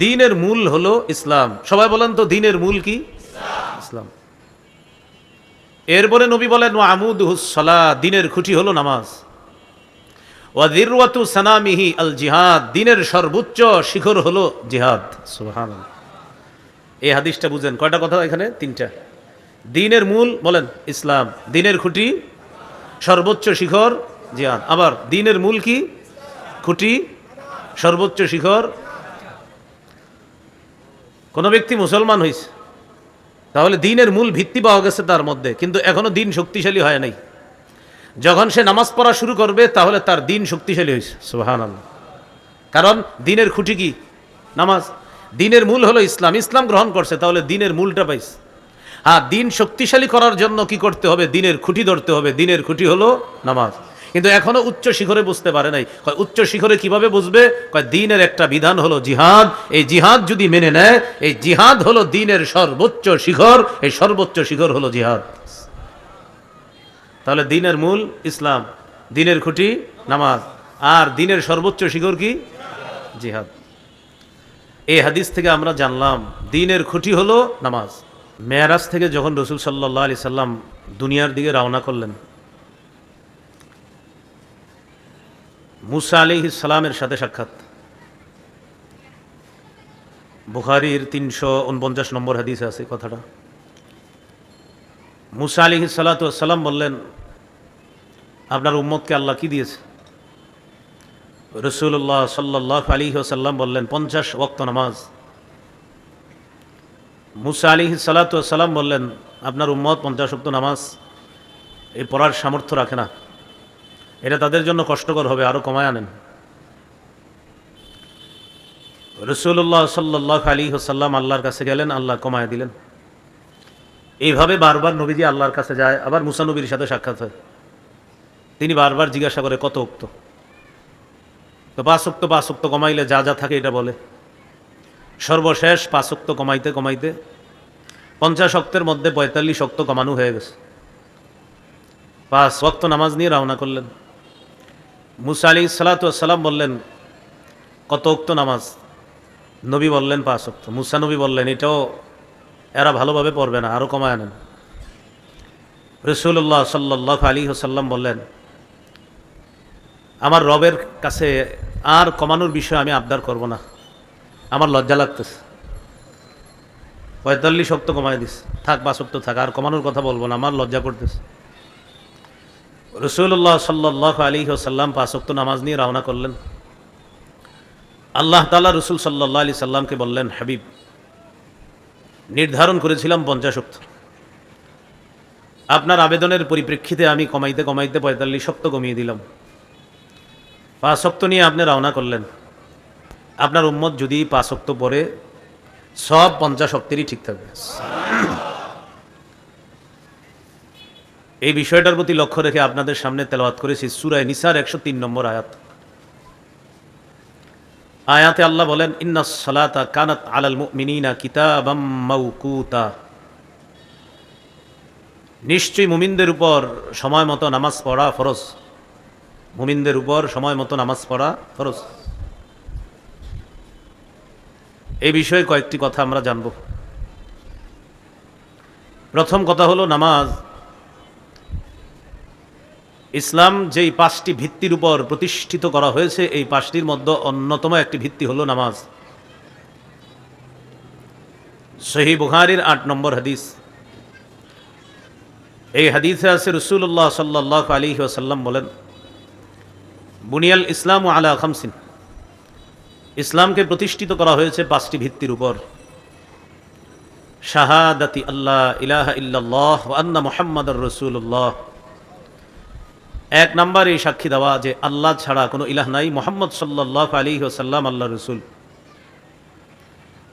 দ্বীনের মূল হলো ইসলাম। সবাই বলেন তো দ্বীনের মূল কি? ইসলাম। এরপরে নবী বলেন ওয়া আমুদুহুস সালাহ, দ্বীনের খুঁটি হলো নামাজ। ওয়া যিরওয়াতু সানামিহি আল জিহাদ, দ্বীনের সর্বোচ্চ শিখর হলো জিহাদ। সুবহানাল্লাহ। এই হাদিসটা বুঝেন, কয়টা কথা এখানে? তিনটা। দ্বীনের মূল বলেন ইসলাম, দ্বীনের খুঁটি সর্বোচ্চ শিখর জিহাদ। আবার দ্বীনের মূল কি? খুঁটি সর্বোচ্চ শিখর। কোন ব্যক্তি মুসলমান হয়েছে, তাহলে দ্বীনের মূল ভিত্তি পাওয়া গেছে তার মধ্যে, কিন্তু এখনো দ্বীন শক্তিশালী হয় নাই। যখন সে নামাজ পড়া শুরু করবে তাহলে তার দ্বীন শক্তিশালী হয়েছে। সুবহানাল্লাহ। কারণ দ্বীনের খুঁটি কি? নামাজ। দ্বীনের মূল হলো ইসলাম, ইসলাম গ্রহণ করছে, তাহলে দ্বীনের মূলটা পাইছে। হ্যাঁ, দ্বীন শক্তিশালী করার জন্য কি করতে হবে? দ্বীনের খুঁটি ধরতে হবে। দ্বীনের খুঁটি হলো নামাজ। কিন্তু এখনো উচ্চ শিখরে বুঝতে পারে নাই। উচ্চ শিখরে কিভাবে বুঝবে? দ্বীনের একটা বিধান হলো জিহাদ। এই জিহাদ যদি মেনে নেয়, এই জিহাদ হলো দ্বীনের সর্বোচ্চ শিখর, এই সর্বোচ্চ শিখর হলো জিহাদ। তাহলে দ্বীনের মূল ইসলাম, দ্বীনের খুঁটি নামাজ, আর দ্বীনের সর্বোচ্চ শিখর কি? জিহাদ। এই হাদিস থেকে আমরা জানলাম দ্বীনের খুঁটি হলো নামাজ। মেয়ারাজ থেকে যখন রসুল সাল্লাল্লাহু আলাইহি সাল্লাম দুনিয়ার দিকে রওনা করলেন, মুসা আলাইহিস সালামের সাথে সাক্ষাৎ। বুখারীর 349 নম্বর হাদিসে আছে কথাটা। মুসা আলাইহিস সালাতু ওয়াস সালাম বললেন, আপনার উম্মতকে আল্লাহ কি দিয়েছে? রাসূলুল্লাহ সাল্লাল্লাহু আলাইহি ওয়াসাল্লাম বললেন 50 ওয়াক্ত নামাজ। মুসা আলাইহিস সালাতু ওয়াস সালাম বললেন, আপনার উম্মত 50 ওয়াক্ত নামাজ এই পড়ার সামর্থ্য রাখে না, এটা তাদের জন্য কষ্টকর হবে, আরো কমায় আনেন। রাসূলুল্লাহ সাল্লাল্লাহু আলাইহি ওয়াসাল্লাম আল্লাহর কাছে গেলেন, আল্লাহ কমায় দিলেন। এইভাবে বারবার নবীজি আল্লাহর কাছে যায়, আবার মুসা নবীর সাথে সাক্ষাৎ হয়। তিনি বারবার জিজ্ঞাসা করে কত ওক্ত? তো 5 ওক্ত কমাইলে যা যা থাকে এটা বলে। সর্বশেষ 5 ওক্ত কমাইতে কমাইতে 50 ওক্তের মধ্যে 45 ওক্ত কমানো হয়ে গেছে। 5 ওয়াক্ত নামাজ নিয়ে রওনা করলেন। মুসা আলাইহিস সালাতু ওয়াস সালাম বললেন, কত ওক্ত নামাজ? নবী বললেন 5 ওক্ত। মুসা নবী বললেন, এটাও এরা ভালোভাবে পড়বে না, আরো কমায় আনেন। রাসূলুল্লাহ সাল্লাল্লাহু আলাইহি ওয়াসাল্লাম বললেন, আমার রবের কাছে আর কমানোর বিষয়ে আমি আবদার করব না, আমার লজ্জা লাগতেছে। 45 ওক্ত কমায় দিস, থাক 5 ওক্ত থাক, আর কমানোর কথা বলবো না, আমার লজ্জা করতেছে। রাসূলুল্লাহ সাল্লাল্লাহু আলাইহি ওয়াসাল্লাম 5 ওক্ত নামাজ নিয়ে রওনা করলেন। আল্লাহ তাআলা রাসূল সাল্লাল্লাহু আলাইহি সাল্লামকে বললেন, হাবিব, নির্ধারণ করেছিলাম 50 ওক্ত, আপনার আবেদনের পরিপ্রেক্ষিতে আমি কমাইতে কমাইতে 45 ওক্ত কমিয়ে দিলাম। 5 ওক্ত নিয়ে আপনি রওনা করলেন। আপনার উম্মত যদি 5 ওক্ত পড়ে, সব 50 ওক্তেরই ঠিক থাকবে। এই বিষয়টার প্রতি লক্ষ্য রেখে আপনাদের সামনে তেলাওয়াত করেছি সূরা নিসার 103 নম্বর আয়াত। আয়াতে আল্লাহ বলেন, ইন্নাস সালাতা কানাত আলাল মুমিনিনা কিতাবাম মাওকুতা, নিশ্চয়ই মুমিনদের উপর সময় মতো নামাজ পড়া ফরজ। মুমিনদের উপর সময় মতো নামাজ পড়া ফরজ। এই বিষয়ে কয়েকটি কথা আমরা জানব। প্রথম কথা হলো, নামাজ ইসলাম যেই 5টি ভিত্তির উপর প্রতিষ্ঠিত করা হয়েছে, এই 5টির মধ্যে অন্যতম একটি ভিত্তি হলো নামাজ। সহিহ বুখারীর 8 নম্বর হাদিস। এই হাদিসে আছে রাসূলুল্লাহ সাল্লাল্লাহু আলাইহি ওয়াসাল্লাম বলেন, বুনিয়াল ইসলামু আলা খামসিন, ইসলামকে প্রতিষ্ঠিত করা হয়েছে 5টি ভিত্তির উপর। শাহাদাতি আল্লাহ ইলাহা ইল্লাল্লাহ ওয়া আন্না মুহাম্মাদুর রাসূলুল্লাহ, 1 নম্বর এই সাক্ষী দেওয়া যে আল্লাহ ছাড়া কোনো ইলাহ নাই, মুহাম্মদ সাল্লাল্লাহু আলাইহি ওয়াসাল্লাম আল্লাহর রাসূল।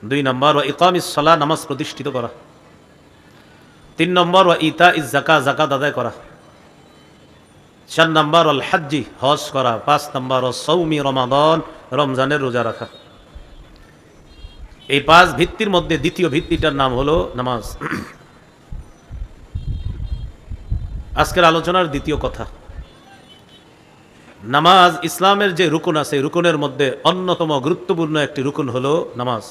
2 নম্বর ওয়া ইকামিস সালাহ, নামাজ প্রতিষ্ঠিত করা। 3 নম্বর ওয়া ইতাইজ যাকাত, যাকাত আদায় করা। 4 নম্বর আল হজ্জি, হজ করা। 5 নম্বর সৌমি রমাদান, রমজানের রোজা রাখা। এই 5 ভিত্তির মধ্যে দ্বিতীয় ভিত্তিটার নাম হলো নামাজ। আজকের আলোচনার দ্বিতীয় কথা, নামাজ ইসলামের যে রুকুন আছে, রুকুনের মধ্যে অন্যতম গুরুত্বপূর্ণ একটি রুকুন হলো নামাজ।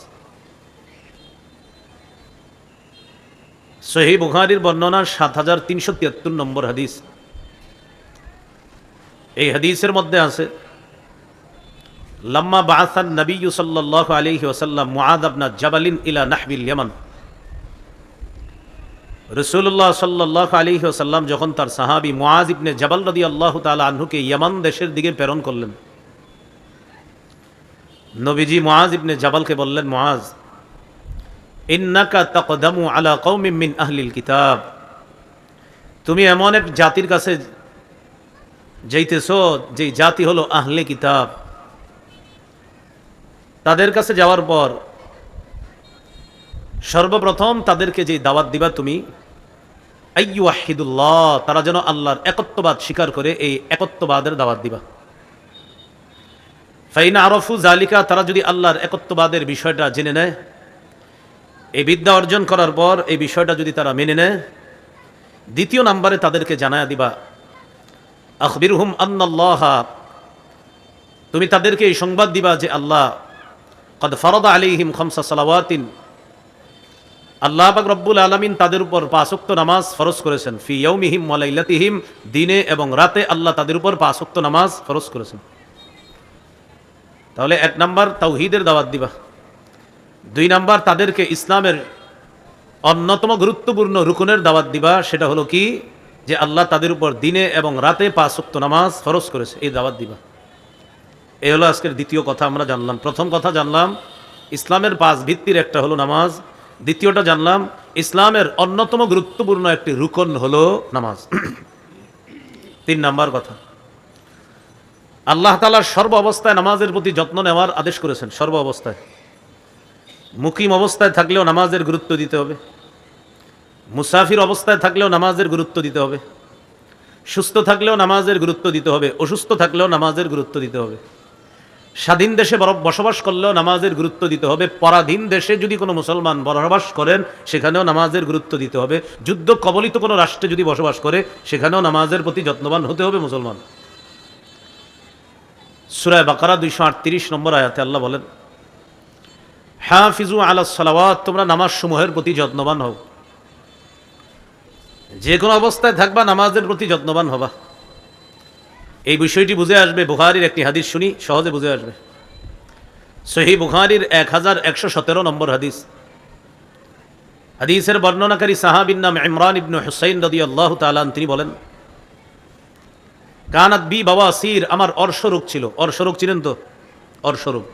সহিহ বুখারীর বর্ণনা ৭৩৭৩ নম্বর হাদিস। এই হাদিসের মধ্যে আছে, লাম্মা বাআসান নবী সাল্লাল্লাহু আলাইহি ওয়াসাল্লাম মুআয ইবনে জাবালিন ইলা নাহবিল ইয়ামান। রাসূলুল্লাহ সাল্লাল্লাহু আলাইহি ওয়াসাল্লাম যখন তার সাহাবী মুআয ইবনে জাবাল রাদিয়াল্লাহু তাআলা আনহুকে ইয়ামান দেশের দিকে প্রেরণ করলেন, নবীজি মুআয ইবনে জাবালকে বললেন, মুআয, ইন্নাকা তাকদামু আলা কওমিন মিন আহলিল কিতাব, তুমি এমন এক জাতির কাছে যাইতেছো যেই জাতি হলো আহলে কিতাব। তাদের কাছে যাওয়ার পর সর্বপ্রথম তাদেরকে যে দাওয়াত দিবা তুমি, আইয়ুহিদুল্লাহ, তারা যেন আল্লাহর একত্ববাদ স্বীকার করে, এই একত্ববাদের দাওয়াত দিবা। ফাইন আরফু জালিকা, তারা যদি আল্লাহর একত্ববাদের বিষয়টা জেনে নেয়, এই বিদ্যা অর্জন করার পর এই বিষয়টা যদি তারা মেনে নেয়, দ্বিতীয় নম্বরে তাদেরকে জানায়া দিবা, আখবিরহুম আন্নাল্লাহ, তুমি তাদেরকে এই সংবাদ দিবা যে আল্লাহ কদ ফারাদা আলাইহিম খামসা সালাওয়াতিন, আল্লাহ পাক রব্বুল আলামিন তাদের উপর ৫ ওয়াক্ত নামাজ ফরজ করেছেন। ফি ইয়াউমিহিম ওয়া লাইলাতিহিম, দিনে এবং রাতে আল্লাহ তাদের উপর ৫ ওয়াক্ত নামাজ ফরজ করেছেন। তাহলে ১ নাম্বার তাওহীদের দাওয়াত দিবা, ২ নাম্বার তাদেরকে ইসলামের অন্যতম গুরুত্বপূর্ণ রুকুনের দাওয়াত দিবা, সেটা হলো কি, যে আল্লাহ তাদের উপর দিনে এবং রাতে ৫ ওয়াক্ত নামাজ ফরজ করেছে, এই দাওয়াত দিবা। এই হলো আজকের দ্বিতীয় কথা আমরা জানলাম। প্রথম কথা জানলাম ইসলামের ৫ ভিত্তির একটা হলো নামাজ, দ্বিতীয়টা জানলাম ইসলামের অন্যতম গুরুত্বপূর্ণ একটি রুকন হলো নামাজ। ৩ নাম্বার কথা, আল্লাহ তাআলা সর্ব অবস্থায় নামাজের প্রতি যত্ন নেওয়ার আদেশ করেছেন। সর্ব অবস্থায়, মুকিম অবস্থায় থাকলেও নামাজের গুরুত্ব দিতে হবে, মুসাফির অবস্থায় থাকলেও নামাজের গুরুত্ব দিতে হবে, সুস্থ থাকলেও নামাজের গুরুত্ব দিতে হবে, অসুস্থ থাকলেও নামাজের গুরুত্ব দিতে হবে, স্বাধীন দেশে বসবাস করলেও নামাজের গুরুত্ব দিতে হবে, পরাধীন দেশে যদি কোনো মুসলমান বসবাস করেন সেখানেও নামাজের গুরুত্ব দিতে হবে, যুদ্ধ কবলিত কোনো রাষ্ট্রে যদি বসবাস করে সেখানেও নামাজের প্রতি যত্নবান হতে হবে মুসলমান। সূরা বাকারা ২৩৮ নম্বর আয়াতে আল্লাহ বলেন, হাফিজু আলাস সালাওয়াত, তোমরা নামাজ সমূহের প্রতি যত্নবান হও। যে কোনো অবস্থায় থাকবা নামাজের প্রতি যত্নবান হবা। এই বিষয়টি বুঝে আসবে, বুখারীর একটি হাদিস শুনি, সহজে বুঝে আসবে। সহিহ বুখারীর 1117 নম্বর হাদিস। হাদিসের বর্ণনাকারী সাহাবীর নাম ইমরান ইবনে হুসাইন রাদিয়াল্লাহু তাআলা, তিনি বলেন, কানাত বি বাওয়াসির, আমার অর্শরোগ ছিল। অর্শরোগ চিনেন তো? অর্শরোগ।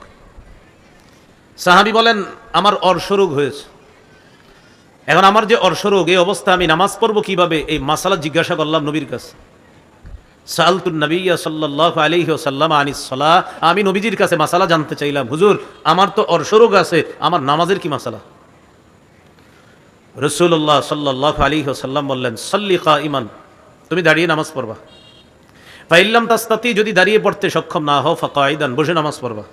সাহাবী বলেন, আমার অর্শরোগ হয়েছে। এখন আমার যে অর্শরোগ, এই অবস্থা আমি নামাজ পড়ব কিভাবে, এই মাসালা জিজ্ঞাসা করলাম নবীর কাছে। সাআলতুন নবিয়্যা সাল্লাল্লাহু আলাইহি ওয়াসাল্লাম আনিস সালাহ, আমি নবীজির কাছে মাসালা জানতে চাইলাম, হুজুর আমার তো অর্শরোগ আছে, আমার নামাজের কি মাসালা? রাসূলুল্লাহ সাল্লাল্লাহু আলাইহি ওয়াসাল্লাম বললেন, সাল্লি কাইমান, তুমি দাঁড়িয়ে নামাজ পড়বা। ফাইল্লাম তাস্তাতি, যদি দাঁড়িয়ে পড়তে সক্ষম না হও, ফাকাইদান, বসে নামাজ পড়বা।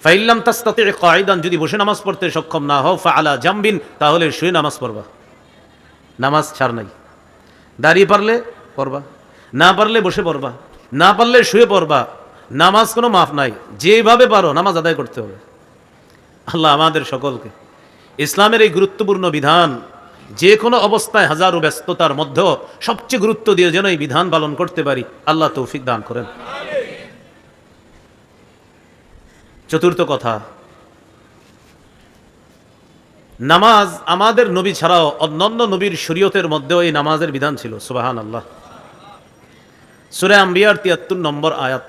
ফাইল্লাম তাস্তাতি কাইদান, যদি বসে নামাজ পড়তে সক্ষম না হও, ফাআলা জামবিন, তাহলে শুয়ে নামাজ পড়বা। নামাজ ছাড় নাই, দাঁড়িয়ে পারলে পড়বা, না পারলে বসে পড়বা, না পারলে শুয়ে পড়বা। নামাজ কোনো মাফ নাই, যেভাবে পারো নামাজ আদায় করতে হবে। আল্লাহ আমাদের সকলকে ইসলামের এই গুরুত্বপূর্ণ বিধান, যে কোনো অবস্থায় হাজারো ব্যস্ততার মধ্যেও সবচেয়ে গুরুত্ব দিয়ে যেন এই বিধান পালন করতে পারি, আল্লাহ তৌফিক দান করেন। চতুর্থ কথা, নামাজ আমাদের নবী ছাড়াও অন্যান্য নবীর শরীয়তের মধ্যেও এই নামাজের বিধান ছিল। সুবহানাল্লাহ। সূরা আম্বিয়ার ৭৩ নম্বর আয়াত।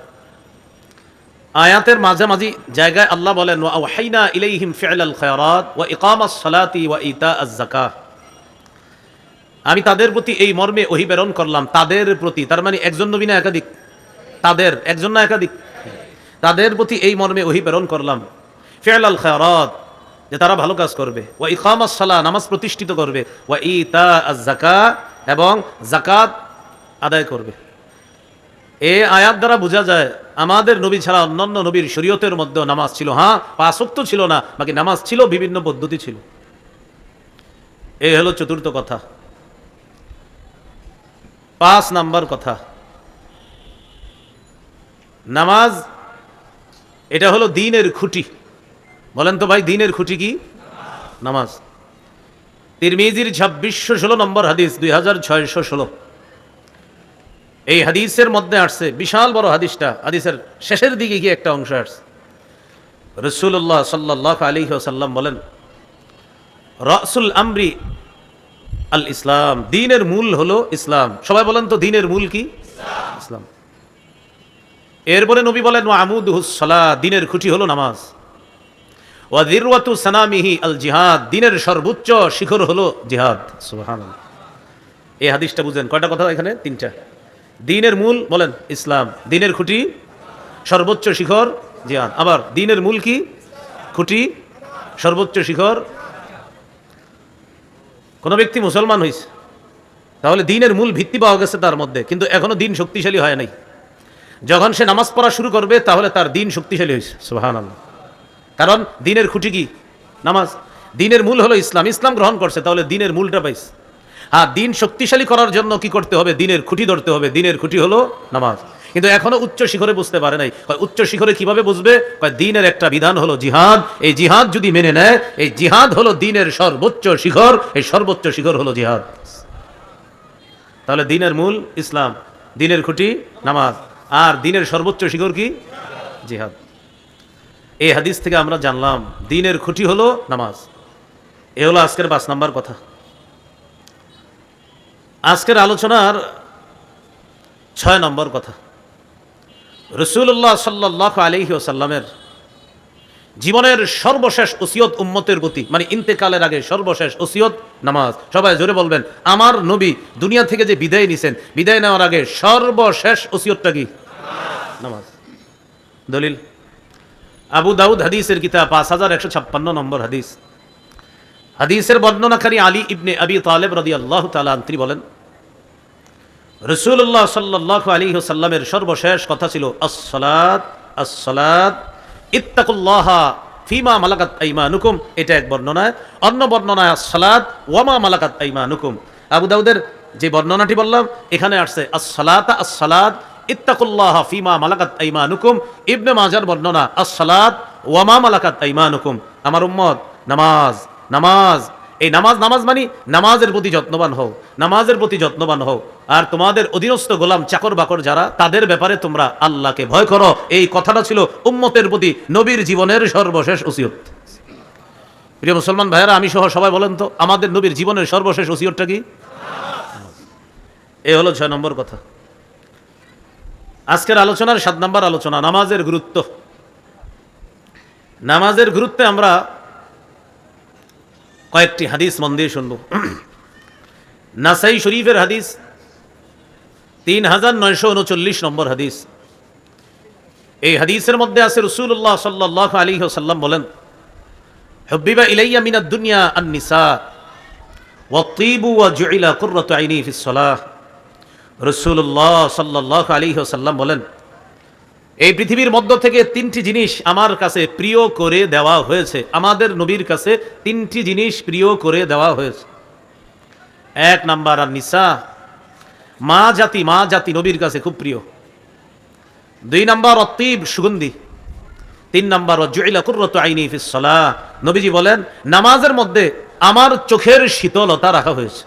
আয়াতের মাঝামাঝি জায়গায় আল্লাহ বলেন, ওয়া আওহাইনা ইলাইহিম ফি'লাল খায়রাত ওয়া ইকামাস সালাতি ওয়া ইতাআজ যাকাহ, আমি তাদের প্রতি এই মর্মে ওহী প্রেরণ করলাম। তাদের প্রতি, তার মানে একজন নবী না একাধিক? তাদের, একজন না একাধিক? তাদের প্রতি এই মর্মে ওহী প্রেরণ করলাম। ফি'লাল খায়রাত, যে তারা ভালো কাজ করবে, ওয়া ইকামাস সালাহ, নামাজ প্রতিষ্ঠিত করবে, ওয়া ইতাআজ যাকাহ, এবং যাকাত আদায় করবে। এই আয়াত দ্বারা বোঝা যায় আমাদের নবী ছাড়া অন্যান্য নবীর শরীয়তের মধ্যে নামাজ ছিল। হ্যাঁ, ৫ ওয়াক্ত ছিল না, বাকি নামাজ ছিল, বিভিন্ন পদ্ধতি ছিল। এই হলো চতুর্থ কথা। ৫ নাম্বার কথা, নামাজ এটা হলো দ্বীনের খুঁটি। বলেন তো ভাই, দ্বীনের খুঁটি কি? নামাজ। তিরমিজির 2616 নম্বর হাদিস, 2616। এই হাদিসের মধ্যে আসছে, বিশাল বড় হাদিসটা, হাদিসের শেষের দিকে গিয়ে একটা অংশ আসছে। রাসূলুল্লাহ সাল্লাল্লাহু আলাইহি ওয়াসাল্লাম বলেন, রাসুল আমরি আল ইসলাম, দ্বীনের মূল হলো ইসলাম। সবাই বলেন তো, দ্বীনের মূল কি? ইসলাম। এরপরে নবী বলেন, ওয়া আমুদুহুস সালাহ, দ্বীনের খুঁটি হলো নামাজ। ওয়া যিরওয়াতু সানামিহি আল জিহাদ, দ্বীনের সর্বোচ্চ শিখর হলো জিহাদ। সুবহানাল্লাহ। এই হাদিসটা বুঝেন, কয়টা কথা এখানে? তিনটা। দ্বীনের মূল বলেন ইসলাম, দ্বীনের খুঁটি সর্বোচ্চ শিখর জিহাদ। আবার দ্বীনের মূল কি? খুঁটি সর্বোচ্চ শিখর। কোনো ব্যক্তি মুসলমান হয়েছে, তাহলে দ্বীনের মূল ভিত্তি পাওয়া গেছে তার মধ্যে, কিন্তু এখনো দ্বীন শক্তিশালী হয় নাই। যখন সে নামাজ পড়া শুরু করবে তাহলে তার দ্বীন শক্তিশালী হয়েছে। সুবহানাল্লাহ। কারণ দ্বীনের খুঁটি কি? নামাজ। দ্বীনের মূল হলো ইসলাম, ইসলাম গ্রহণ করছে, তাহলে দ্বীনের মূলটা পাইছে। হ্যাঁ, দ্বীন শক্তিশালী করার জন্য কি করতে হবে? দ্বীনের খুঁটি ধরতে হবে। দ্বীনের খুঁটি হলো নামাজ। কিন্তু এখনো উচ্চ শিখরে বুঝতে পারে নাই। উচ্চ শিখরে কিভাবে বুঝবে? দ্বীনের একটা বিধান হলো জিহাদ। এই জিহাদ যদি মেনে নেয়, এই জিহাদ হলো দ্বীনের সর্বোচ্চ শিখর, এই সর্বোচ্চ শিখর হলো জিহাদ। তাহলে দ্বীনের মূল ইসলাম, দ্বীনের খুঁটি নামাজ, আর দ্বীনের সর্বোচ্চ শিখর কি? জিহাদ। এই হাদিস থেকে আমরা জানলাম দ্বীনের খুঁটি হলো নামাজ। এ হলো আজকের 5 নাম্বার কথা। আজকের আলোচনার 6 নম্বর কথা, রাসূলুল্লাহ সাল্লাল্লাহু আলাইহি ওয়াসাল্লামের জীবনের সর্বশেষ ওসিয়ত উম্মতের প্রতি, মানে ইন্তেকালের আগে সর্বশেষ ওসিয়ত নামাজ। সবাই জোরে বলবেন, আমার নবী দুনিয়া থেকে যে বিদায় নিছেন, বিদায় নেওয়ার আগে সর্বশেষ ওসিয়তটা কি? নামাজ। দলিল আবু দাউদ হাদিসের কিতাব 5156 নম্বর হাদিস। হাদিসের বর্ণনাকারী আলী ইবনে আবি তালেব রাদিয়াল্লাহু তাআলা তিনি বলেন, রাসূলুল্লাহ সাল্লাল্লাহু আলাইহি ওয়াসাল্লামের সর্বশেষ কথা ছিল আস-সালাত, আস-সালাত, ইত্তাকুল্লাহা ফিমা মালাকাত আইমানুকুম। এটা এক বর্ণনায়। অন্য বর্ণনায় আস-সালাত ওয়া মা মালাকাত আইমানুকুম। আবু দাউদের যে বর্ণনাটি বললাম, এখানে আসছে আস-সালাত, আস-সালাত, ইত্তাকুল্লাহা ফিমা মালাকাত আইমানুকুম। ইবনে মাজার বর্ণনা আস-সালাত ওয়া মা মালাকাত আইমানুকুম। আমার উম্মত, নামাজ, নামাজ। এই নামাজ, নামাজ মানে নামাজের প্রতি যত্নবান হও, নামাজের প্রতি যত্নবান হও। আর তোমাদের অধীনস্থ গোলাম চাকর বাকর যারা, তাদের ব্যাপারে তোমরা আল্লাহকে ভয় করো। এই কথাটা ছিল উম্মতের প্রতি নবীর জীবনের সর্বশেষ ওসিয়ত। প্রিয় মুসলমান ভাইয়েরা, আমি সহ সবাই বলেন তো, আমাদের নবীর জীবনের সর্বশেষ ওসিয়তটা কি? এই হলো 6 নম্বর কথা। আজকের আলোচনার 7 নম্বর আলোচনা, নামাজের গুরুত্ব। নামাজের গুরুত্বে আমরা কয়েকটি হাদিস মন দিয়ে শুনব। নাসাই শরীফের হাদিস 3939 নম্বর হাদিস। এই হাদিসের মধ্যে আছে, রাসূলুল্লাহ সাল্লাল্লাহু আলাইহি ওয়াসাল্লাম বলেন, হুব্বিবা ইলাইয়া মিনাদ দুনিয়া আন-নিসা ওয়া তিবু ওয়া জুইলা কুররাতু আইনি ফিস সালাহ। রাসূলুল্লাহ সাল্লাল্লাহু আলাইহি ওয়াসাল্লাম বলেন, এই পৃথিবীর মধ্য থেকে 3টি জিনিস আমার কাছে প্রিয় করে দেওয়া হয়েছে। আমাদের নবীর কাছে 3টি জিনিস প্রিয় করে দেওয়া হয়েছে। 1 নাম্বার আন-নিসা, মা জাতি, মা জাতি নবীর কাছে খুব প্রিয়। 2 নাম্বার অতীব, সুগন্ধি। 3 নাম্বার জুইলা কুররাতু আইনি ফিস সালাহ। নবীজি বলেন, নামাজের মধ্যে আমার চোখের শীতলতা রাখা হয়েছে।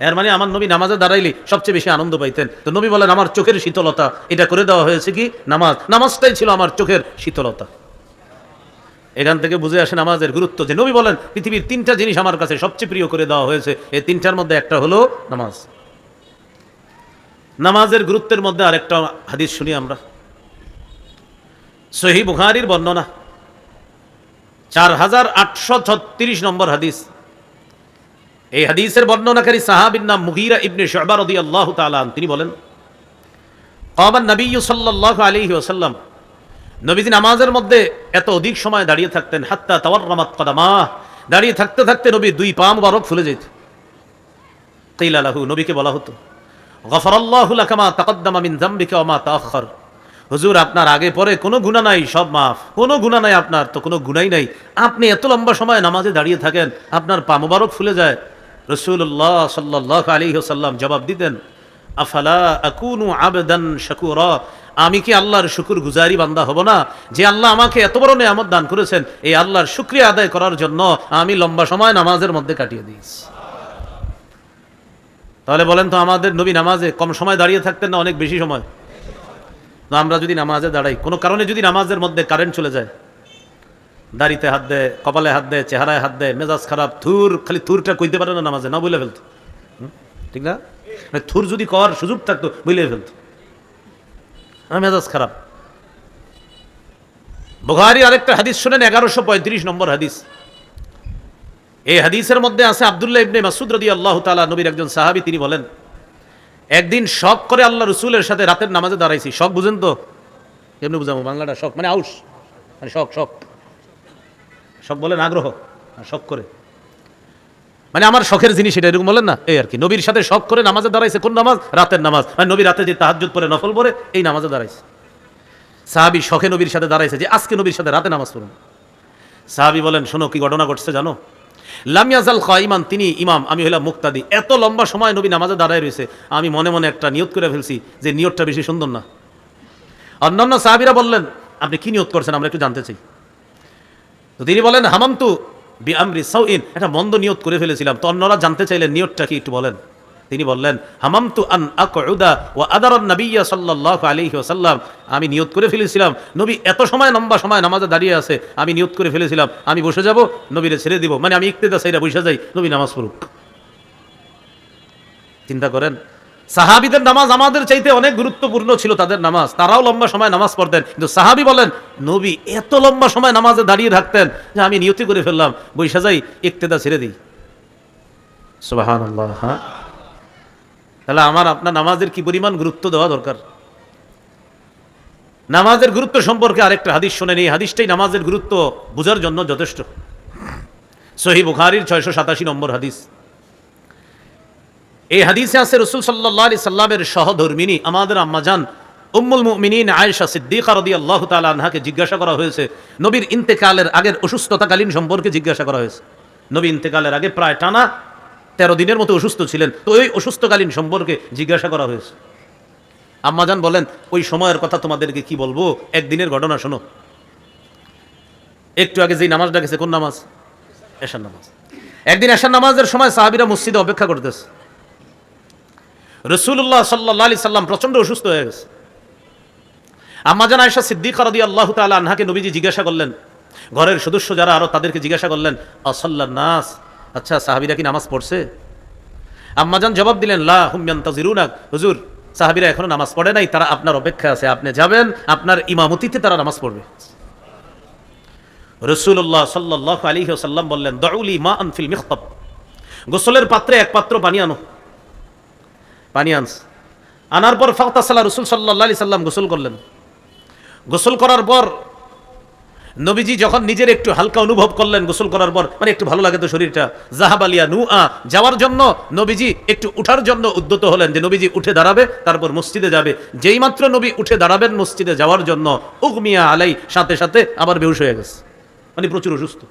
এর মানে আমার নবী নামাজে দাঁড়াইলে সবচেয়ে বেশি আনন্দ পাইতেন। তো নবী বলেন, আমার চোখের শীতলতা, এটা করে দেওয়া হয়েছে কি? নামাজ। নামাজটাই ছিল আমার চোখের শীতলতা। এখান থেকে বুঝে আসে নামাজের গুরুত্ব, যে নবী বলেন পৃথিবীর 3টা জিনিস আমার কাছে সবচেয়ে প্রিয় করে দেওয়া হয়েছে, এই 3টার মধ্যে একটা হলো নামাজ। নামাজের গুরুত্বের মধ্যে আরেকটা হাদিস শুনি আমরা। সহিহ বুখারীর বর্ণনা 4836 নম্বর হাদিস। এই হাদিসের বর্ণনাকারী সাহাবীর নাম মুগীরা ইবনে শুবা রাদিয়াল্লাহু তাআলা আনহু। তিনি বলেন, কামান নবী সাল্লাল্লাহু আলাইহি ওয়াসাল্লাম, নবীজি নামাজের মধ্যে এত অধিক সময় দাঁড়িয়ে থাকতেন, হাত্তা তাওয়াররামাত কদামাহ, দাঁড়িয়ে থাকতে থাকতে নবীর 2 পা মুবারক ফুলে যেত। কিলা লাহু, নবীকে বলা হতো, গফরাল্লাহু লাকা মা তাকদ্দামা মিন যামবিকা ওয়া মা তাআখার। হুজুর, আপনার আগে পরে কোনো গুনাহ নাই, সব মাফ। কোনো গুনাহ নাই আপনার, তো কোনো গুনাহই নাই, আপনি এত লম্বা সময় নামাজে দাঁড়িয়ে থাকেন, আপনার পা মুবারক ফুলে যায়। রাসূলুল্লাহ সাল্লাল্লাহু আলাইহি ওয়াসাল্লাম জবাব দিতেন, আফালা আকুনু আবদান শাকুরা, আমি কি আল্লাহর শুকর গুজারি বান্দা হব না? যে আল্লাহ আমাকে এত বড় নেয়ামত দান করেছেন, এই আল্লাহর শুকরিয়া আদায় করার জন্য আমি লম্বা সময় নামাজের মধ্যে কাটিয়ে দিয়েছি। তাহলে বলেন তো, আমাদের নবী নামাজে কম সময় দাঁড়িয়ে থাকতেন না অনেক বেশি সময়? তো আমরা যদি নামাজে দাঁড়াই, কোনো কারণে যদি নামাজের মধ্যে কারেন্ট চলে যায়, দাড়িতে হাত দেয়, কপালে হাত দেয়, চেহারায় হাত দেয়, মেজাজ খারাপ, খালি থুরটা কইতে পারে না নামাজে, না বলে ফেলতো, ঠিক না? থুর যদি কর সুযোগ থাকতো বলে ফেলতো, মেজাজ খারাপ। বুখারীর আরেকটা হাদিস শুনেন, 1135 নম্বর হাদিস। এই হাদিসের মধ্যে আছে আব্দুল্লাহ ইবনে মাসউদ রাদিয়াল্লাহু তাআলা, নবীর একজন সাহাবী, তিনি বলেন, একদিন শখ করে আল্লাহ রাসূলের সাথে রাতের নামাজে দাঁড়াইছি। শখ বুঝেন তো? কেমনে বুঝাবো বাংলাটা? শখ মানে আউশ, মানে শখ শখ শখ বলেন আগ্রহ, আর শখ করে মানে আমার শখের জিনিস, এটা এরকম বলেন না, এই আর কি। নবীর সাথে শখ করে নামাজে দাঁড়াইছে। কোন নামাজ? রাতের নামাজ। মানে নবী রাতে যে তাহাজ্জুদ পড়ে, নফল পড়ে, এই নামাজে দাঁড়াইছে। সাহাবী শখে নবীর সাথে দাঁড়াইছে যে আজকে নবীর সাথে রাতে নামাজ পড়ুন। সাহাবী বলেন, শোনো কি ঘটনা ঘটছে জানো? লাম ইয়াজাল কাইমান, তিনি ইমাম, আমি হইলাম মুক্তাদি। এত লম্বা সময় নবী নামাজে দাঁড়ায় রয়েছে, আমি মনে মনে একটা নিয়ত করে ফেলছি যে নিয়তটা বেশি সুন্দর না। অন্যান্য সাহাবীরা বললেন, আপনি কি নিয়ত করছেন, আমরা একটু জানতে চাই। তো তিনি বলেন, হামামতু বিআমরি সাউইন, একটা মন্দ নিয়ত করে ফেলেছিলাম। তো অন্যরা জানতে চাইলেন নিয়তটা কি, একটু বলেন। তিনি বললেন, হামামতু আন আকউদা ওয়া আদারান নাবিয়্যা সাল্লাল্লাহু আলাইহি ওয়াসাল্লাম, আমি নিয়ত করে ফেলেছিলাম নবী এত সময় লম্বা সময় নামাজে দাঁড়িয়ে আছে, আমি নিয়ত করে ফেলেছিলাম আমি বসে যাব, নবীরে ছেড়ে দিব, মানে আমি ইক্তেদা সাইরা বসে যাই, নবী নামাজ পড়ুক। চিন্তা করেন, সাহাবীদের নামাজ আমাদের চাইতে অনেক গুরুত্বপূর্ণ ছিল তাদের নামাজ, তারাও লম্বা সময় নামাজ পড়তেন, কিন্তু সাহাবী বলেন নবী এত লম্বা সময় নামাজে দাঁড়িয়ে থাকতেন যে আমি নিয়তি করে ফেললাম, বসে যাই, ইক্তেদা ছেড়ে দিই। সুবহানাল্লাহ। হ্যাঁ, তাহলে আমার আপনার নামাজের কি পরিমাণ গুরুত্ব দেওয়া দরকার। নামাজের গুরুত্ব সম্পর্কে আরেকটা হাদিস শুনেন, এই হাদিসটাই নামাজের গুরুত্ব বোঝার জন্য যথেষ্ট। সহিহ বুখারীর 687 নম্বর হাদিস। এই হাদিসে আছে রাসূল সাল্লাল্লাহু আলাইহি সাল্লামের সহধর্মিনী আমাদের আম্মাজান উম্মুল মুমিনিন আয়েশা সিদ্দিকা রাদিয়াল্লাহু তাআলা আনহাকে জিজ্ঞাসা করা হয়েছে, নবীর ইন্তেকালের আগের অসুস্থতাকালীন সম্পর্কে জিজ্ঞাসা করা হয়েছে। নবী ইন্তেকালের আগে প্রায় টানা 13 দিনের মতো অসুস্থ ছিলেন, তো ওই অসুস্থকালীন সম্পর্কে জিজ্ঞাসা করা হয়েছে। আম্মাজান বলেন, ওই সময়ের কথা তোমাদেরকে কি বলবো, একদিনের ঘটনা শোনো। একটু আগে যেই নামাজটা গেছে, কোন নামাজ? এশার নামাজ। একদিন এশার নামাজের সময় সাহাবীরা মসজিদে অপেক্ষা করতেছে। রাসূলুল্লাহ সাল্লাল্লাহু আলাইহি সাল্লাম প্রচন্ড অসুস্থ হয়ে গেছে। আম্মাজান আয়েশা সিদ্দিকা রাদিয়াল্লাহু তাআলা আনহাকে নবীজি জিজ্ঞাসা করলেন, ঘরের সদস্য যারা আরো তাদেরকে জিজ্ঞাসা করলেন, আসাল্লান নাস, আচ্ছা সাহাবীরা কি নামাজ পড়ছে? আম্মাজান জবাব দিলেন, লা হুম ইয়ান্তাজিরুনা, হুজুর সাহাবীরা এখনো নামাজ পড়ে নাই, তারা আপনার অপেক্ষায় আছে, আপনি যাবেন, আপনার ইমামতিতে তারা নামাজ পড়বে। রাসূলুল্লাহ সাল্লাল্লাহু আলাইহি ওয়াসাল্লাম বললেন, দাউলি মাআন ফিল মিখতাব, গোসলের পাত্রে এক পাত্র পানি আনো। পানি আনার পর ফাগতাসালা, রাসূল সাল্লাল্লাহু আলাইহি সাল্লাম গোসল করলেন। গোসল করার পর নবীজি যখন নিজের একটু হালকা অনুভব করলেন, গোসল করার পর মানে একটু ভালো লাগে তো শরীরটা, জাহাবালিয়া নুআ, যাওয়ার জন্য নবীজি একটু উঠার জন্য উদ্যত হলেন, যে নবীজি উঠে দাঁড়াবে, তারপর মসজিদে যাবে। যেই মাত্র নবী উঠে দাঁড়াবেন মসজিদে যাওয়ার জন্য, উগমিয়া আলাই, সাথে সাথে আবার বেহুশ হয়ে গেছে, মানে প্রচুর অসুস্থ।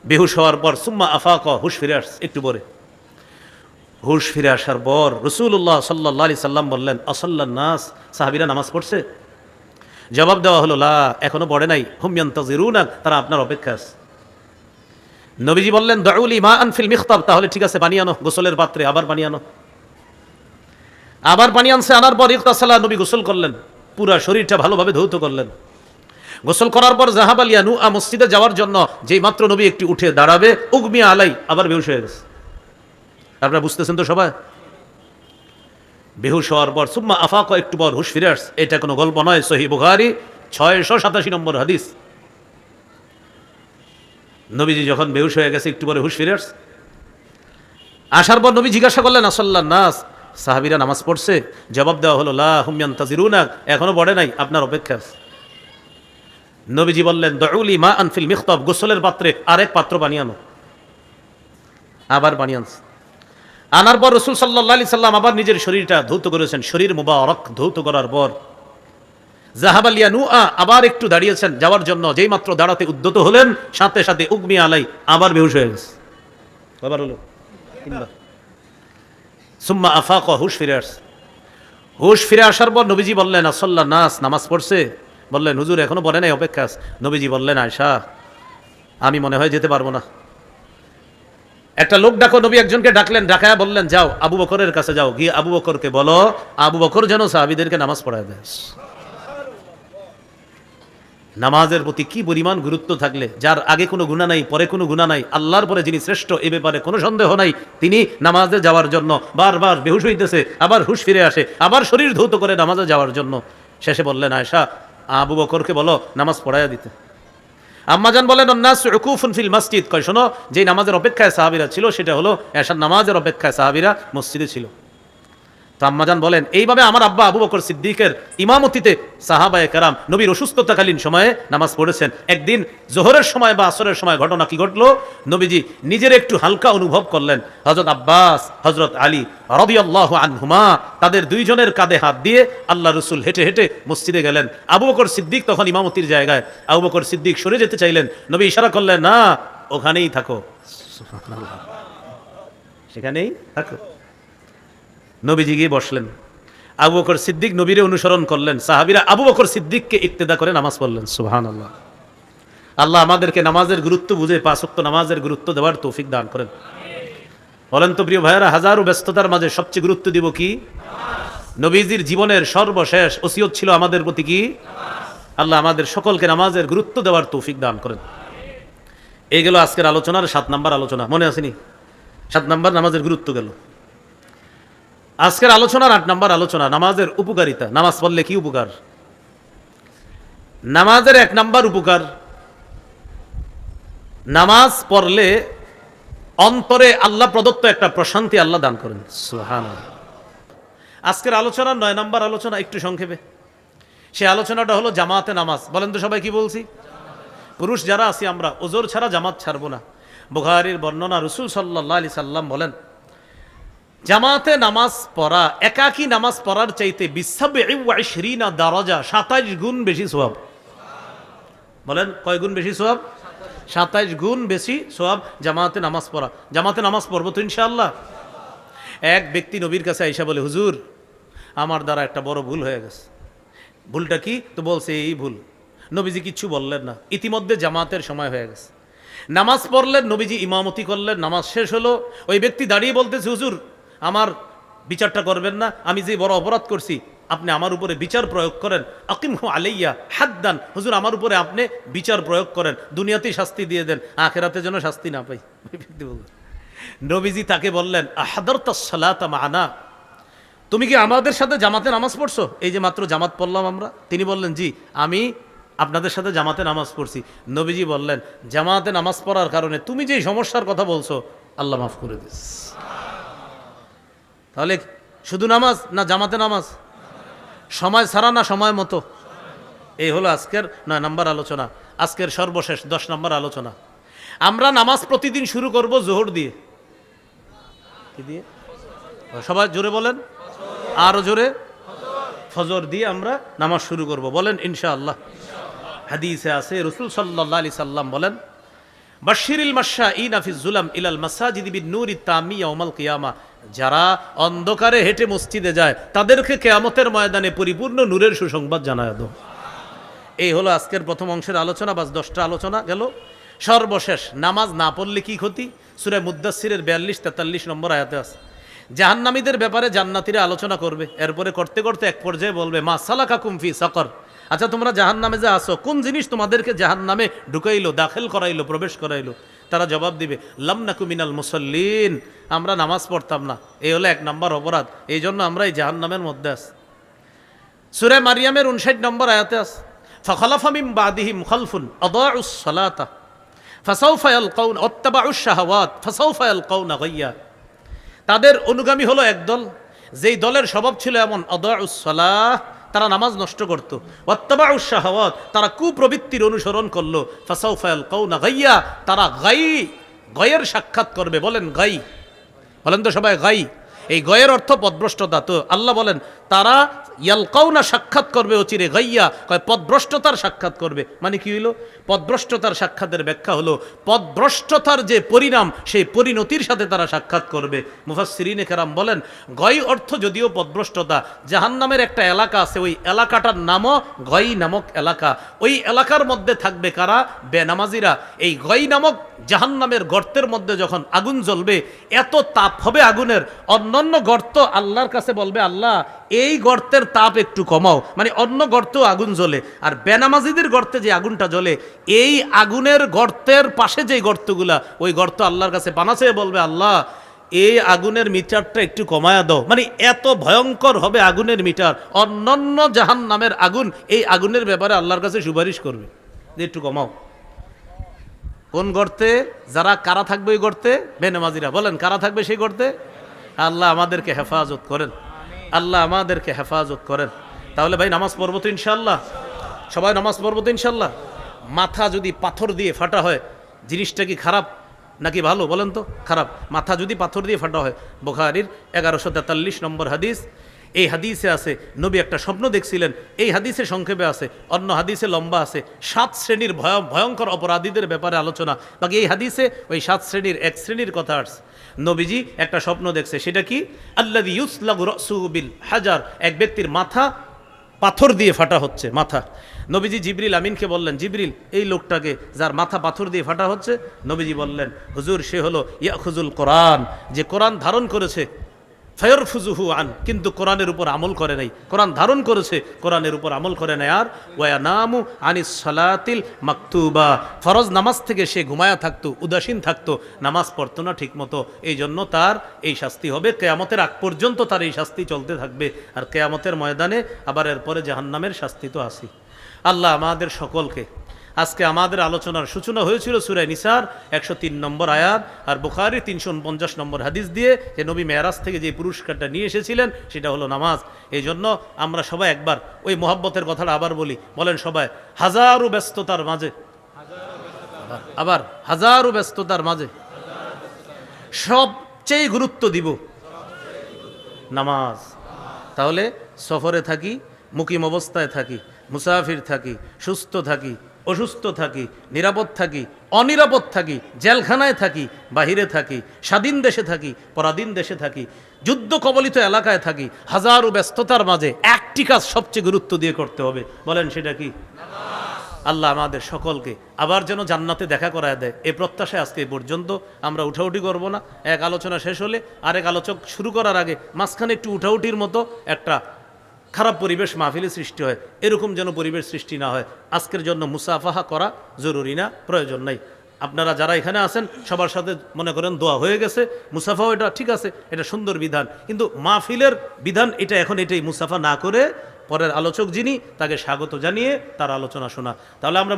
বেহুশ হওয়ার পর সুম্মা আফাকা, হুশ ফিরে আসছে একটু পরে। হুশ ফিরে আসার পর রাসূলুল্লাহ সাল্লাল্লাহু আলাইহি সাল্লাম বললেন, আসাল্লান নাস, সাহাবীরা নামাজ পড়ছে? জবাব দেওয়া হলো, লা, এখনো পড়ে নাই, হুম ইয়ান্তাজিরুনা, তারা আপনার অপেক্ষা আছে। নবীজি বললেন, দাউলি মাআন ফিল মিখতাব, তাহলে ঠিক আছে পানি আনো গোসলের পাত্রে, আবার পানি আনো। আবার পানি আনছে, আনার পর ইগতাসালা, নবী গোসল করলেন, পুরা শরীরটা ভালোভাবে ধৌত করলেন। গোসল করার পর জাহাবালিয়া নুআ, মসজিদে যাওয়ার জন্য যেই মাত্র নবী একটু উঠে দাঁড়াবে, উগমিয়া আলাই, আবার বেহুশ হয়ে গেছে। আপনারা বুঝতেছেন তো সবাই? বেহুশ হওয়ার পর সুম্মা আফাকা, একটু পর হুশ ফিরে আসছে। এটা কোনো গল্প নয়, সহিহ বুখারী 687 নম্বর হাদিস। নবীজি যখন বেহুশ হয়ে গেছে, একটু পরে হুশ ফিরে আসছে। আসার পর নবী জিজ্ঞাসা করলেন, আসাল্লান নাস, সাহাবীরা নামাজ পড়ছে? জবাব দেওয়া হলো, লা হুম ইয়ান্তাজিরুনা, এখনো পড়ে নাই, আপনার অপেক্ষা আছে। নবীজি বললেন, দাউলি মাআন ফিল মিখতাব, গোসলের পাত্রে আরেক পাত্র পানি আনো। আবার পানি আনছে। আনার পর রাসূল সাল্লাল্লাহু আলাইহি সাল্লাম আবার নিজের শরীরটা ধৌত করেছেন। শরীর মুবারক ধৌত করার পর জাহাবালিয়া নুআ, আবার একটু দাঁড়িয়েছেন যাওয়ার জন্য, যেই মাত্র দাঁড়াতে উদ্যত হলেন, সাথে সাথে উগমিয়া আলাই, আবার বেহুশ হয়ে গেছে। কয়বার হলো? তিনবার। সুম্মা আফাকা, হুশ ফিরে আসছে। হুশ ফিরে আসার পর নবীজি বললেন, আসল্লা নাস, নামাজ পড়ছে? বললেন, হুজুর এখনো বলে নাই, অপেক্ষা আছে। নবীজি বললেন, আয়সা আমি মনে হয় যেতে পারবো না। একটা লোক ডাকো। নবী একজনকে ডাকলেন, ডাকায়া বললেন, যাও আবু বকরের কাছে যাও, গিয়ে আবু বকরকে বলো আবু বকর যেন সাহাবীদেরকে নামাজ পড়ায় দেয়। নামাজের প্রতি কি পরিমাণ গুরুত্ব থাকলে, যার আগে কোনো গুনাহ নাই, পরে কোনো গুনাহ নাই, আল্লাহর পরে যিনি শ্রেষ্ঠ এ ব্যাপারে কোনো সন্দেহ নাই, তিনি নামাজে যাওয়ার জন্য বারবার বেহুশ হইতেছে, আবার হুশ ফিরে আসে, আবার শরীর ধৌত করে নামাজে যাওয়ার জন্য। শেষে বললেন, আয়েশা আবু বকরকে বলো নামাজ পড়াইয়া দিতে। আম্মাজান বলেন, নাস উকুফুন ফিল মসজিদ, কয় শোনো, যেই নামাজের অপেক্ষায় সাহাবীরা ছিল সেটা হলো এশার নামাজের অপেক্ষায় সাহাবীরা মসজিদে ছিল। তো আম্মাজান বলেন, এইভাবে আমার আব্বা আবু বকর সিদ্দিকের ইমামতিতে সাহাবায়ে কেরাম নবীর অসুস্থতাকালীন সময়ে নামাজ পড়েছেন। একদিন জোহরের সময় বা আসরের সময় ঘটনা কি ঘটলো, নবীজি নিজের একটু হালকা অনুভব করলেন। হযরত আব্বাস, হযরত আলী রাদিয়াল্লাহু আনহুমা তাদের দুইজনের কাঁধে হাত দিয়ে আল্লাহ রাসূল হেঁটে হেঁটে মসজিদে গেলেন। আবু বকর সিদ্দিক তখন ইমামতির জায়গায়। আবু বকর সিদ্দিক সরে যেতে চাইলেন, নবী ইশারা করলেন, না ওখানেই থাকো, সুবহানাল্লাহ, সেখানেই থাকো। নবীজি গিয়ে বসলেন। আবু বকর সিদ্দিক নবীরে অনুসরণ করলেন। সাহাবীরা আবু বকর সিদ্দিককে ইক্তেদা করে নামাজ পড়লেন। সুবহানাল্লাহ। আল্লাহ আমাদেরকে নামাজের গুরুত্ব বুঝে পাঁচ ওয়াক্ত নামাজের গুরুত্ব দেওয়ার তৌফিক দান করেন। বলেন তো প্রিয় ভাইয়েরা, হাজারো ব্যস্ততার মাঝে সবচেয়ে গুরুত্ব দিব কি? নবীজির জীবনের সর্বশেষ ওসিয়ত ছিল আমাদের প্রতি কি? আল্লাহ আমাদের সকলকে নামাজের গুরুত্ব দেওয়ার তৌফিক দান করেন। এই গেল আজকের আলোচনার 7 নাম্বার আলোচনা। মনে আসেনি? 7 নাম্বার নামাজের গুরুত্ব গেল। আজকের আলোচনার 8 নাম্বার আলোচনা, নামাজের উপকারিতা। নামাজ পড়লে কি উপকার? নামাজের 1 নাম্বার উপকার, নামাজ পড়লে অন্তরে আল্লাহ প্রদত্ত একটা প্রশান্তি আল্লাহ দান করেন। সুবহানাল্লাহ। আজকের আলোচনার 9 নাম্বার আলোচনা একটু সংক্ষেপে। সেই আলোচনাটা হলো জামাতে নামাজ। বলেন তো সবাই কি বলছি? পুরুষ যারা আছি আমরা ওজোর ছাড়া জামাত ছাড়বো না। বুখারীর বর্ণনা, রাসূল সাল্লাল্লাহু আলাইহি সাল্লাম বলেন, জামাতে নামাজ পড়া একাকী নামাজ পড়ার চাইতে 27 দারাজা, 27 গুণ বেশি সওয়াব। বলেন কয় গুণ বেশি সওয়াব? 27 গুণ বেশি সওয়াব জামাতে নামাজ পড়া। জামাতে নামাজ পড়বো তো ইনশাআল্লাহ। এক ব্যক্তি নবীর কাছে আইসা বলে, হুজুর আমার দ্বারা একটা বড় ভুল হয়ে গেছে। ভুলটা কি? তো বলছে এই ভুল। নবীজি কিচ্ছু বললেন না। ইতিমধ্যে জামাতের সময় হয়ে গেছে। নামাজ পড়লেন, নবীজি ইমামতি করলেন, নামাজ শেষ হলো। ওই ব্যক্তি দাঁড়িয়ে বলতেছে, হুজুর আমার বিচারটা করবেন না, আমি যে বড় অপরাধ করছি আপনি আমার উপরে বিচার প্রয়োগ করেন। আকিমহু আলাইয়া হাদ্দান, হুজুর আমার উপরে আপনি বিচার প্রয়োগ করেন, দুনিয়াতেই শাস্তি দিয়ে দেন, আখিরাতে যেন শাস্তি না পাই। নবীজি তাকে বললেন, আহাদারতাস সালাতা মা'ানা, তুমি কি আমাদের সাথে জামাতে নামাজ পড়ছো? এই যে মাত্র জামাত পড়লাম আমরা। তিনি বললেন, জি আমি আপনাদের সাথে জামাতে নামাজ পড়ছি। নবীজি বললেন, জামাতে নামাজ পড়ার কারণে তুমি যে সমস্যার কথা বলছো আল্লাহ মাফ করে দিস। তাহলে শুধু নামাজ না জামাতে নামাজ? সময় ছাড়া না সময় মতো? এই হলো আজকের 9 নাম্বার আলোচনা। আজকের সর্বশেষ 10 নাম্বার আলোচনা। আমরা নামাজ প্রতিদিন শুরু করব জোহর দিয়ে। কি দিয়ে? সবাই জোরে বলেন, আরো জোরে। ফজর দিয়ে আমরা নামাজ শুরু করব। বলেন ইনশাআল্লাহ। হাদিসে আছে রাসূল সাল্লাল্লাহু আলাইহি সাল্লাম বলেন, বাশশিরিল মাশাঈনা ফিজ যুলাম ইলাল মাসাজিদি বিন-নূরি তামি ইয়াউমাল কিয়ামা, যারা অন্ধকারে হেঁটে মসজিদে যায় তাদেরকে কিয়ামতের ময়দানে পরিপূর্ণ নূরের সুসংবাদ জানায় দাও। এই হলো আজকের প্রথম অংশের আলোচনা। বাস 10টা আলোচনা গেল। সর্বশেষ, নামাজ না পড়লে কি ক্ষতি? সূরা মুদ্দাসসিরের 42-43 নম্বর আয়াতে আছে। জাহান্নামীদের ব্যাপারে জান্নাতীরা আলোচনা করবে। এরপরে করতে করতে এক পর্যায়ে বলবে, মা সালাকাকুম ফি সাকার, আচ্ছা তোমরা জাহান্নামে যে আসো, কোন জিনিস তোমাদেরকে জাহান্নামে ঢুকাইলো, দাখিল করাইলো, প্রবেশ করাইলো? তারা জবাব দিবে, লাম নাকু মিনাল মুসাল্লিন, আমরা নামাজ পড়তাম না। এই হলো 1 নাম্বার অপরাধ, এই জন্য আমরা এই জাহান্নামের মধ্যে আছি। সূরা মারিয়ামের 59 নম্বর আয়াতে আছে, ফাখালাফা মিন বাদিহিম খালফুন আদাউস সালাতা ফাসাউফা ইয়ালকাউনা ওয়াত্তাবাউশ শাহাওয়াত ফাসাউফা ইয়ালকাউনা গায়্যা। তাদের অনুগামী হলো একদল, যেই দলের স্বভাব ছিল এমন, আদাউস সালাহ, তারা নামাজ নষ্ট করত, ওয়াত্তাবাউশ শাহাওয়াত, তারা কুপ্রবৃত্তির অনুসরণ করলো, ফাসাউফা ইয়ালকাউনা গায়্যা, তারা গয়ের সাক্ষাৎ করবে। বলেন গাই, বলেন তো সবাই গাই। এই গয়ের অর্থ পথভ্রষ্টতা। তো আল্লাহ বলেন তারা ইয়ালকাউনা সাক্ষাৎ করবে অচিরে গাইয়া, কয় পথভ্রষ্টতার সাক্ষাৎ করবে। মানে কি হইল? পথভ্রষ্টতার সাক্ষাতের ব্যাখ্যা হলো পথভ্রষ্টতার যে পরিণাম সেই পরিণতির সাথে তারা সাক্ষাৎ করবে। মুফাসসিরিনে কেরাম বলেন গয় অর্থ যদিও পথভ্রষ্টতা, জাহান্নামের একটা এলাকা আছে, ওই এলাকাটার নামও গয় নামক এলাকা। ওই এলাকার মধ্যে থাকবে কারা? বেনামাজিরা। এই গয় নামক জাহান্নামের গর্তের মধ্যে যখন আগুন জ্বলবে, এত তাপ হবে আগুনের, অন্যান্য গর্ত আল্লাহর কাছে বলবে আল্লাহ এই গর্তের তাপ একটু কমাও, মানে অন্য গর্ত আগুন জ্বলে, আর বেনামাজিদের গর্তে যে আগুনটা জ্বলে, এই আগুনের গর্তের পাশে যে গর্তগুলা, ওই গর্ত আল্লাহর কাছে বানাছে বলবে আল্লাহ এই আগুনের মিটারটা একটু কমায়া দাও। মানে এত ভয়ঙ্কর হবে আগুনের মিটার, অন্যান্য জাহান্নামের আগুন এই আগুনের ব্যাপারে আল্লাহর কাছে সুপারিশ করবে যে একটু কমাও। কোন গর্তে? যারা কারা থাকবে ওই গর্তে? বেনামাজিরা। বলেন কারা থাকবে সেই গর্তে? আল্লাহ আমাদেরকে হেফাজত করেন, আল্লাহ আমাদেরকে হেফাজত করেন। তাহলে ভাই নামাজ পড়বো তো ইনশাল্লাহ, সবাই নামাজ পড়বো তো ইনশাল্লাহ। মাথা যদি পাথর দিয়ে ফাটা হয় জিনিসটা কি খারাপ নাকি ভালো? বলেন তো। খারাপ। মাথা যদি পাথর দিয়ে ফাটা হয়। বুখারীর 1143 নম্বর হাদিস। এই হাদিসে আছে নবী একটা স্বপ্ন দেখছিলেন। এই হাদিসে সংক্ষেপে আছে, অন্য হাদিসে লম্বা আছে। 7 শ্রেণীর ভয়ঙ্কর অপরাধীদের ব্যাপারে আলোচনা। বাকি এই হাদিসে ওই 7 শ্রেণীর এক শ্রেণীর কথা আসছে। নবীজি একটা স্বপ্ন দেখছে। সেটা কি? আল্লাযী ইউসলাগু রাসুহু বিল হাজার, এক ব্যক্তির মাথা পাথর দিয়ে ফাটা হচ্ছে। মাথা। নবীজি জিবরিল আমিনকে বললেন, জিবরিল এই লোকটাকে যার মাথা পাথর দিয়ে ফাটা হচ্ছে। নবীজি বললেন, হুজুর সে হলো ইয়াখুজুল কোরআন, যে কোরআন ধারণ করেছে, ফায়রফুজুহু আন, কিন্তু কোরআনের উপর আমল করে নাই। কোরআন ধারণ করেছে, কোরআনের উপর আমল করে নাই। আর ওয়ানামু আনিস সালাতিল মাকতুবা, ফরজ নামাজ থেকে সে ঘুমায়া থাকতো, উদাসীন থাকতো, নামাজ পড়তো না ঠিক মতো। এই জন্য তার এই শাস্তি হবে। কিয়ামতের আগ পর্যন্ত তার এই শাস্তি চলতে থাকবে। আর কিয়ামতের ময়দানে আবার এরপরে জাহান্নামের শাস্তি তো আসি। আল্লাহ আমাদের সকলকে, আজকে আমাদের আলোচনার সূচনা হয়েছিল সূরা নিসার 103 নম্বর আয়াত আর বুখারী 349 নম্বর হাদিস দিয়ে, যে নবী মেরাজ থেকে যে পুরস্কারটা নিয়ে এসেছিলেন সেটা হলো নামাজ। এই জন্য আমরা সবাই একবার ওই মোহাব্বতের কথাটা আবার বলি। বলেন সবাই, হাজারো ব্যস্ততার মাঝে, আবার হাজারো ব্যস্ততার মাঝে সবচেয়ে গুরুত্ব দিব নামাজ। তাহলে সফরে থাকি, মুকিম অবস্থায় থাকি, মুসাফির থাকি, সুস্থ থাকি, অসুস্থ থাকি, নিরাপদ থাকি, অনিরাপদ থাকি, জেলখানায় থাকি, বাহিরে থাকি, স্বাধীন দেশে থাকি, পরাধীন দেশে থাকি, যুদ্ধ কবলিত এলাকায় থাকি, হাজারো ব্যস্ততার মাঝে একটি কাজ সবচেয়ে গুরুত্ব দিয়ে করতে হবে। বলেন সেটা কি? আল্লাহ আমাদের সকলকে আবার যেন জান্নাতে দেখা করায় দেয়, এই প্রত্যাশায় আজকে এই পর্যন্ত আমরা উঠাউঠি করব না। এক আলোচনা শেষ হলে আরেক আলোচক শুরু করার আগে মাঝখানে একটু উঠাউঠির মতো একটা খারাপ পরিবেশ মাহফিলে সৃষ্টি হয়, এরকম যেন পরিবেশ সৃষ্টি না হয়। আজকের জন্য মুসাফাহা করা জরুরি না, প্রয়োজন নাই। আপনারা যারা এখানে আছেন সবার সাথে মনে করেন দোয়া হয়ে গেছে, মুসাফা এটা ঠিক আছে, এটা সুন্দর বিধান, কিন্তু মাহফিলের বিধান এটা এখন এটাই, মুসাফা না করে পরের আলোচক যিনি তাকে স্বাগত জানিয়ে তার আলোচনা শোনা। তাহলে আমরা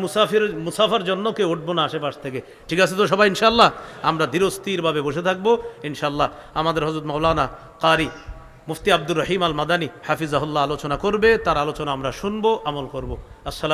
মুসাফার জন্য কেউ উঠবো না আশেপাশ থেকে, ঠিক আছে তো সবাই? ইনশাল্লাহ আমরা ধীরস্থিরভাবে বসে থাকবো ইনশাল্লাহ। আমাদের হযরত মাওলানা কারি মুফতি আব্দুর রহিম আল মাদানী হাফিজাহুল্লাহ আলোচনা করবে, তার আলোচনা আমরা শুনবো, আমল করব। আসসালাম।